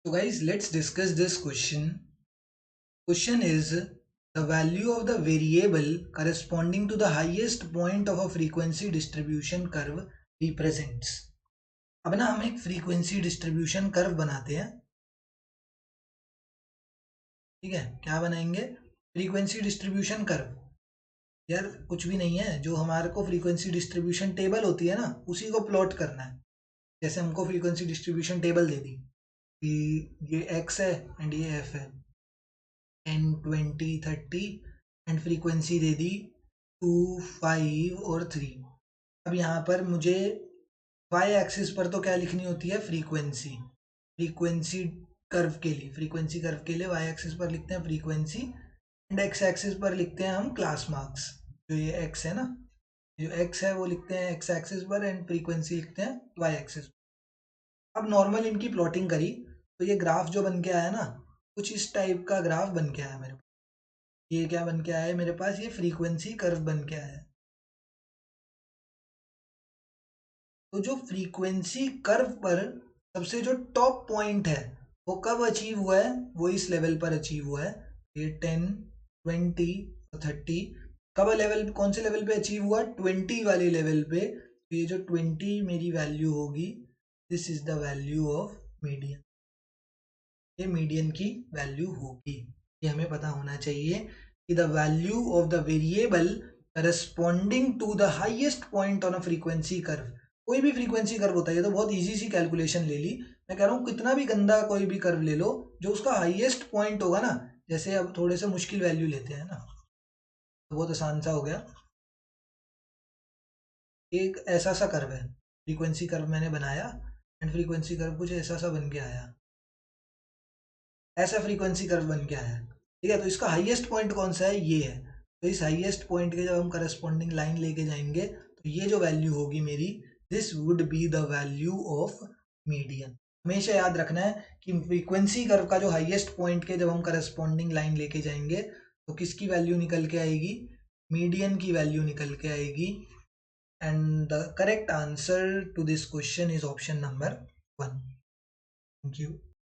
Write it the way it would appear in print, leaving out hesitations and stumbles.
So guys, let's discuss this question. Question is the value of the variable corresponding to the highest point of a frequency distribution curve represents. अब ना हम एक frequency distribution curve बनाते हैं। ठीक है, क्या बनाएंगे? Frequency distribution curve. यार कुछ भी नहीं है, जो हमारे को फ्रीक्वेंसी डिस्ट्रीब्यूशन टेबल होती है ना, उसी को प्लॉट करना है। जैसे हमको फ्रीक्वेंसी डिस्ट्रीब्यूशन टेबल दे दी कि ये एक्स है एंड ये एफ है, 10, 20, 30 एंड फ्रीक्वेंसी दे दी 2, 5 और 3। अब यहाँ पर मुझे वाई एक्सिस पर तो क्या लिखनी होती है? फ्रीक्वेंसी। फ्रीक्वेंसी कर्व के लिए, फ्रीक्वेंसी कर्व के लिए वाई एक्सिस पर लिखते हैं फ्रीक्वेंसी एंड एक्स एक्सिस पर लिखते हैं हम क्लास मार्क्स। जो ये एक्स है ना, जो एक्स है वो लिखते हैं एक्स एक्सिस पर एंड फ्रीक्वेंसी लिखते हैं वाई एक्सिस। अब नॉर्मल इनकी प्लॉटिंग करी तो ये ग्राफ जो बन के आया ना, कुछ इस टाइप का ग्राफ बन के आया मेरे पास। ये क्या बन के आया है मेरे पास? ये फ्रीक्वेंसी कर्व बन के आया है। तो जो फ्रीक्वेंसी कर्व पर सबसे जो टॉप पॉइंट है वो कब अचीव हुआ है? वो इस लेवल पर अचीव हुआ है। ये 10, 20 और 30 कब लेवल, कौन से लेवल पे अचीव हुआ? 20 वाले लेवल पे। तो ये जो 20 मेरी वैल्यू होगी, this is the value of median. ये मीडियन की वैल्यू होगी। ये हमें पता होना चाहिए कि the value of the variable corresponding to the highest point on a frequency curve. कोई भी फ्रीक्वेंसी कर्व होता है, ये तो बहुत इजी सी कैलकुलेशन ले ली। मैं कह रहा हूँ कितना भी गंदा कोई भी कर्व ले लो, जो उसका हाईएस्ट पॉइंट होगा ना, जैसे अब थोड़े से मुश्किल वैल्यू लेते हैं ना, तो बहुत आसान सा हो गया। एक ऐसा सा कर्व है, फ्रीक्वेंसी कर्व मैंने बनाया एंड फ्रीक्वेंसी कर्व कुछ ऐसा सा बन के आया, ऐसा फ्रीक्वेंसी कर्व बन के आया। ठीक है, तो इसका हाईएस्ट पॉइंट कौन सा है? ये है। तो इस हाईएस्ट पॉइंट के जब हम करस्पॉन्डिंग लाइन लेके जाएंगे तो ये जो वैल्यू होगी मेरी, this would be the value of median. हमेशा याद रखना है कि फ्रीक्वेंसी कर्व का जो हाईएस्ट पॉइंट के जब हम करस्पॉन्डिंग लाइन लेके जाएंगे तो किसकी वैल्यू निकल के आएगी? मीडियन की वैल्यू निकल के आएगी। And the correct answer to this question is option number 1। Thank you.